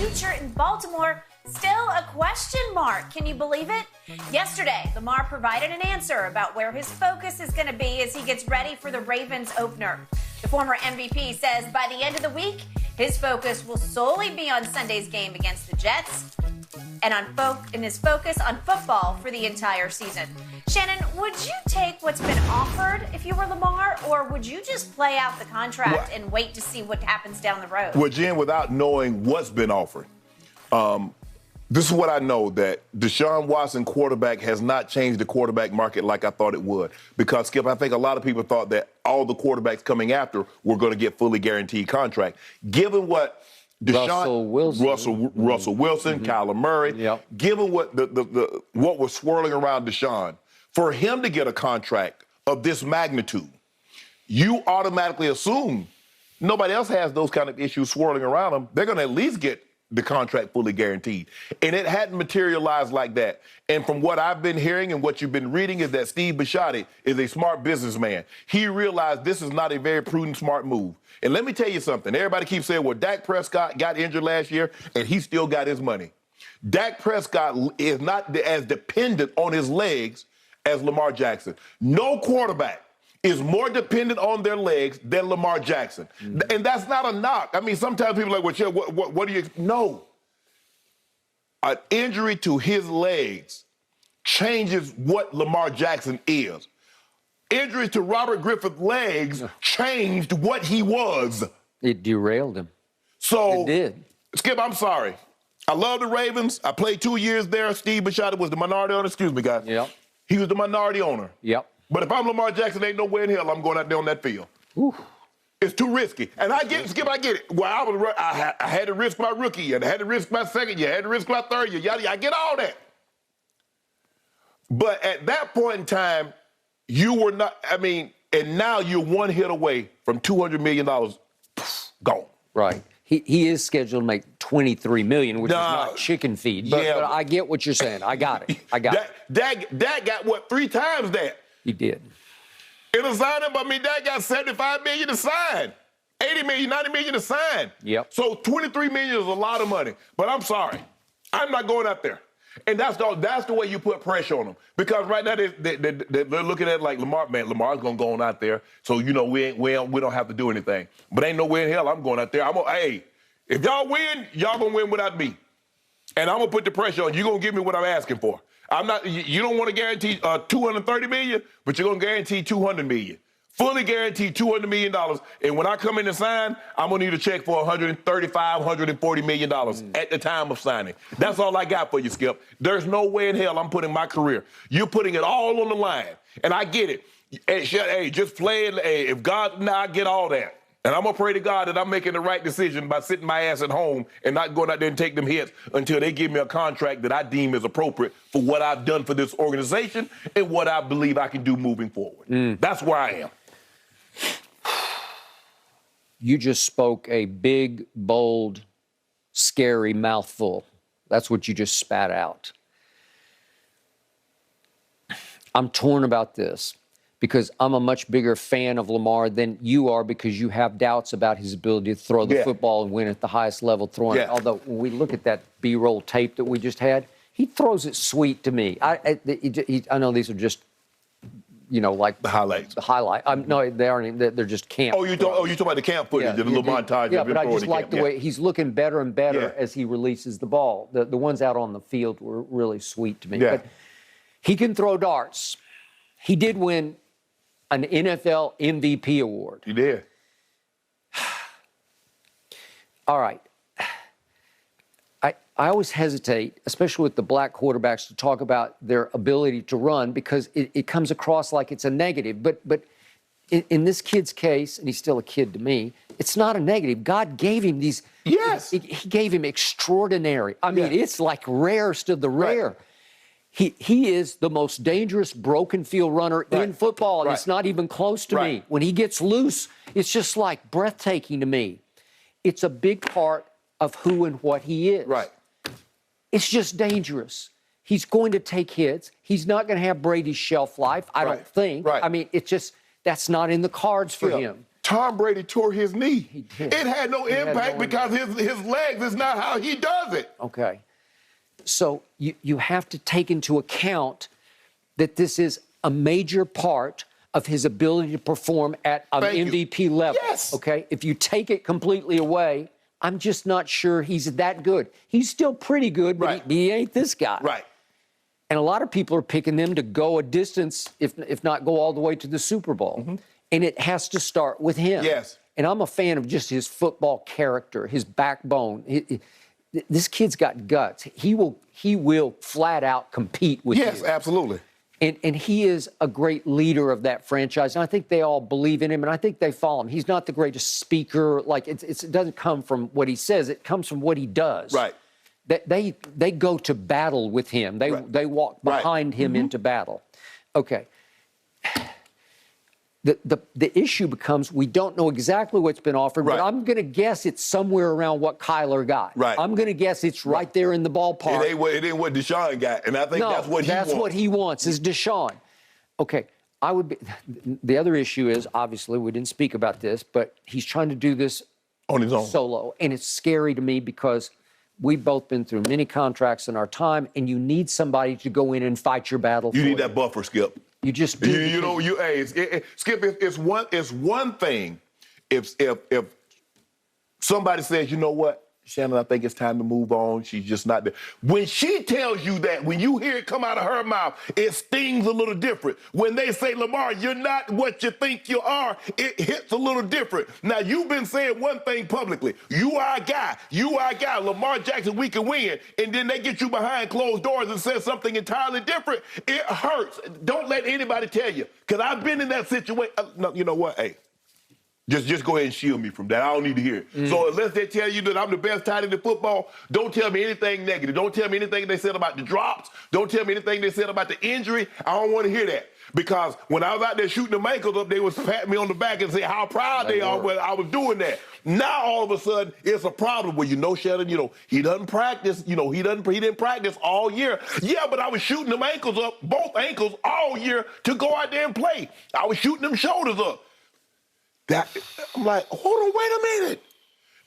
future in Baltimore still a question mark. Can you believe it? Yesterday, Lamar provided an answer about where his focus is going to be as he gets ready for the Ravens opener. The former MVP says by the end of the week, his focus will solely be on Sunday's game against the Jets and his focus on football for the entire season. Shannon, would you take what's been offered if you were Lamar, or would you just play out the contract and wait to see what happens down the road? Well, Jen, without knowing what's been offered, this is what I know, that Deshaun Watson quarterback has not changed the quarterback market like I thought it would. Because, Skip, I think a lot of people thought that all the quarterbacks coming after were going to get fully guaranteed contract. Given what Deshaun, Russell Wilson, Kyler Murray, given what what was swirling around Deshaun, for him to get a contract of this magnitude, you automatically assume nobody else has those kind of issues swirling around them. They're going to at least get the contract fully guaranteed. And it hadn't materialized like that. And from what I've been hearing and what you've been reading is that Steve Bisciotti is a smart businessman. He realized this is not a very prudent, smart move. And let me tell you something. Everybody keeps saying, well, Dak Prescott got injured last year and he still got his money. Dak Prescott is not as dependent on his legs as Lamar Jackson. No quarterback is more dependent on their legs than Lamar Jackson. And that's not a knock. I mean, sometimes people are like, well, what do you... No. An injury to his legs changes what Lamar Jackson is. Injuries to Robert Griffith's legs changed what he was. It derailed him. So, it did. Skip, I'm sorry. I love the Ravens. I played 2 years there. Steve Bisciotti was the minority owner. Excuse me, guys. Yep. He was the minority owner. Yep. But if I'm Lamar Jackson, ain't no way in hell I'm going out there on that field. Ooh. It's too risky. And I get it, Skip, I get it. Well, I had to risk my rookie year. I had to risk my second year. I had to risk my third year. I get all that. But at that point in time, you were not, and now you're one hit away from $200 million. Gone. Right. He is scheduled to make $23 million, which is not chicken feed. But I get what you're saying. I got it. Dak got, what, 3 times that? He did. In a sign-up, Dak got $75 million to sign. $80 million, $90 million to sign. Yep. So $23 million is a lot of money. But I'm sorry. I'm not going out there. And that's the way you put pressure on them. Because right now they're looking at it like Lamar's going to go on out there. So, we don't have to do anything. But ain't no way in hell I'm going out there. Hey, if y'all win, y'all going to win without me. And I'm going to put the pressure on you. You're going to give me what I'm asking for. You don't want to guarantee $230 million, but you're going to guarantee $200 million. Fully guaranteed $200 million. And when I come in and sign, I'm going to need a check for $135, $140 million at the time of signing. That's all I got for you, Skip. There's no way in hell I'm putting my career. You're putting it all on the line. And I get it. Hey, just play it. Hey, if God, I get all that. And I'm going to pray to God that I'm making the right decision by sitting my ass at home and not going out there and take them hits until they give me a contract that I deem is appropriate for what I've done for this organization and what I believe I can do moving forward. That's where I am. You just spoke a big, bold, scary mouthful. That's what you just spat out. I'm torn about this because I'm a much bigger fan of Lamar than you are because you have doubts about his ability to throw the football and win at the highest level throwing it. Although when we look at that B-roll tape that we just had, he throws it sweet to me. I know these are just like the highlights. The highlight. No, they aren't. They're just camp. You talking about the camp footage, the little montage. Yeah, but I just like the way he's looking better and better as he releases the ball. The ones out on the field were really sweet to me. Yeah. But he can throw darts. He did win an NFL MVP award. He did. All right. I always hesitate, especially with the black quarterbacks, to talk about their ability to run because it comes across like it's a negative. But in this kid's case, and he's still a kid to me, it's not a negative. God gave him these. Yes. He gave him extraordinary. I mean, it's like rarest of the rare. Right. He is the most dangerous broken field runner in football, and it's not even close to me. When he gets loose, it's just like breathtaking to me. It's a big part of who and what he is. Right. It's just dangerous. He's going to take hits. He's not going to have Brady's shelf life, I don't think. Right. I mean, it's just, that's not in the cards for him. Tom Brady tore his knee. did. It had no impact because his legs is not how he does it. Okay. So you have to take into account that this is a major part of his ability to perform at an MVP level. Yes. Okay. If you take it completely away, I'm just not sure he's that good. He's still pretty good, but he ain't this guy. Right. And a lot of people are picking them to go a distance, if not go all the way to the Super Bowl. And it has to start with him. Yes. And I'm a fan of just his football character, his backbone. This kid's got guts. He will flat out compete with you. Yes, absolutely. And he is a great leader of that franchise. And I think they all believe in him, and I think they follow him. He's not the greatest speaker. Like, it doesn't come from what he says. It comes from what he does. Right. They go to battle with him. They walk behind him into battle. Okay. The issue becomes we don't know exactly what's been offered, but I'm going to guess it's somewhere around what Kyler got. Right. I'm going to guess it's right there in the ballpark. It ain't what Deshaun got, and I think that's what he wants. That's what he wants is Deshaun. Okay, the other issue is, obviously, we didn't speak about this, but he's trying to do this on his own solo, and it's scary to me because we've both been through many contracts in our time, and you need somebody to go in and fight your battle. You need that buffer, Skip. You just do. Skip. It's one thing if somebody says, you know what, Shannon, I think it's time to move on. She's just not there. When she tells you that, when you hear it come out of her mouth, it stings a little different. When they say, Lamar, you're not what you think you are, it hits a little different. Now, you've been saying one thing publicly. You are a guy. You are a guy. Lamar Jackson, we can win. And then they get you behind closed doors and say something entirely different. It hurts. Don't let anybody tell you. Because I've been in that situation. No, you know what? Hey. Just go ahead and shield me from that. I don't need to hear it. So unless they tell you that I'm the best tight end in football, don't tell me anything negative. Don't tell me anything they said about the drops. Don't tell me anything they said about the injury. I don't want to hear that. Because when I was out there shooting them ankles up, they was patting me on the back and say how proud they are when I was doing that. Now all of a sudden it's a problem. Well, Shannon, he doesn't practice. He didn't practice all year. Yeah, but I was shooting them ankles up, both ankles, all year to go out there and play. I was shooting them shoulders up. I'm like, hold on, wait a minute.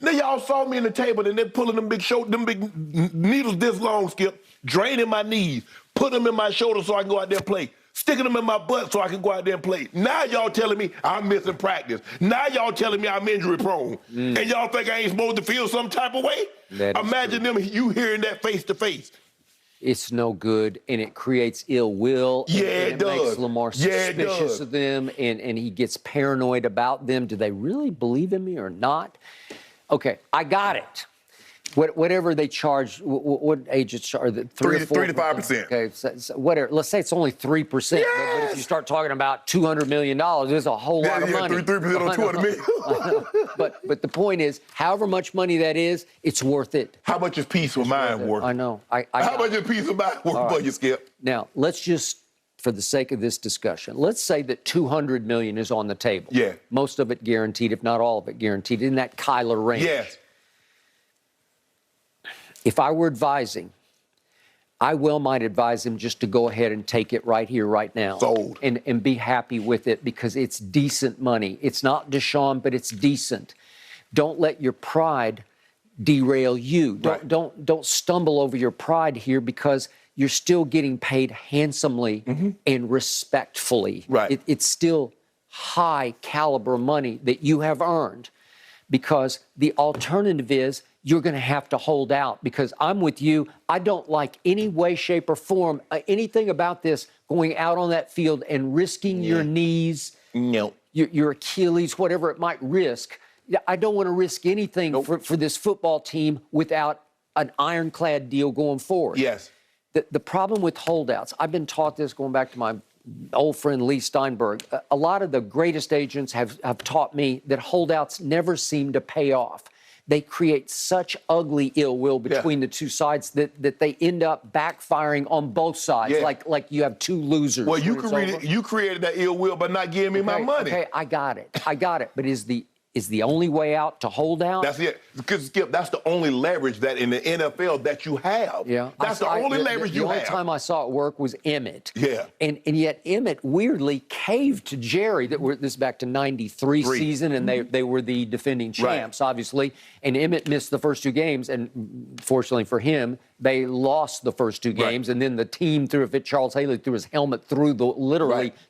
Now y'all saw me in the table and they're pulling them big needles this long, Skip, draining my knees, put them in my shoulders so I can go out there and play, sticking them in my butt so I can go out there and play. Now y'all telling me I'm missing practice. Now y'all telling me I'm injury prone. And y'all think I ain't supposed to feel some type of way? Imagine you hearing that face to face. It's no good, and it creates ill will. Yeah, and it does. Makes Lamar suspicious of them, and he gets paranoid about them. Do they really believe in me or not? Okay, I got it. Whatever they charge, what agents charge? 3 to 5%. Okay, so whatever. Let's say it's only 3%. Yes! But if you start talking about $200 million, there's a whole lot of money. 3% on $200 million. But the point is, however much money that is, it's worth it. How much is peace of mind worth? I know. How much is peace of mind worth for you, Skip? Now, let's just, for the sake of this discussion, let's say that $200 million is on the table. Yeah. Most of it guaranteed, if not all of it guaranteed, in that Kyler range. Yes. If I were advising, I might advise him just to go ahead and take it right here, right now. Sold. And be happy with it because it's decent money. It's not Deshaun, but it's decent. Don't let your pride derail you. Don't stumble over your pride here because you're still getting paid handsomely and respectfully. Right. It's still high caliber money that you have earned because the alternative is you're going to have to hold out because I'm with you. I don't like any way, shape, or form, anything about this going out on that field and risking your knees, your Achilles, whatever it might risk. I don't want to risk anything for this football team without an ironclad deal going forward. Yes. The problem with holdouts, I've been taught this going back to my old friend Lee Steinberg. A lot of the greatest agents have taught me that holdouts never seem to pay off. They create such ugly ill will between the two sides that they end up backfiring on both sides, like you have two losers. Well, you created that ill will by not giving me my money. Okay, I got it. But is the is the only way out to hold out? That's it. Because, Skip, that's the only leverage that in the NFL that you have. Yeah. That's the only leverage you have. The only time I saw it work was Emmett. Yeah. And yet Emmett weirdly caved to Jerry. This is back to '93 season, and they were the defending champs, obviously. And Emmett missed the first 2 games, and fortunately for him, they lost the first 2 games. And then the team threw it. Charles Haley threw his helmet through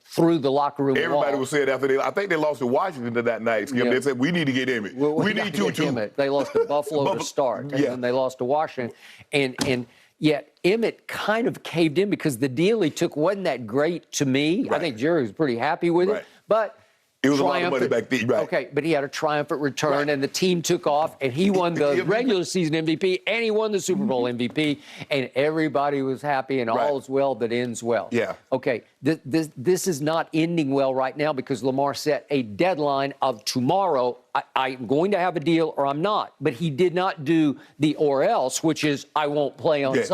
through the locker room Everybody wall. was saying after I think they lost to Washington that night, Skip. They said, we need to get Emmett. We need to, too. They lost to Buffalo to start, and then they lost to Washington. And yet Emmett kind of caved in because the deal he took wasn't that great to me. I think Jerry was pretty happy with it. But it was a lot of money back then, Okay, but he had a triumphant return, and the team took off, and he won the regular season MVP, and he won the Super Bowl MVP, and everybody was happy, and all is well that ends well. Yeah. Okay, this is not ending well right now because Lamar set a deadline of tomorrow. I'm going to have a deal or I'm not, but he did not do the or else, which is I won't play on Sunday.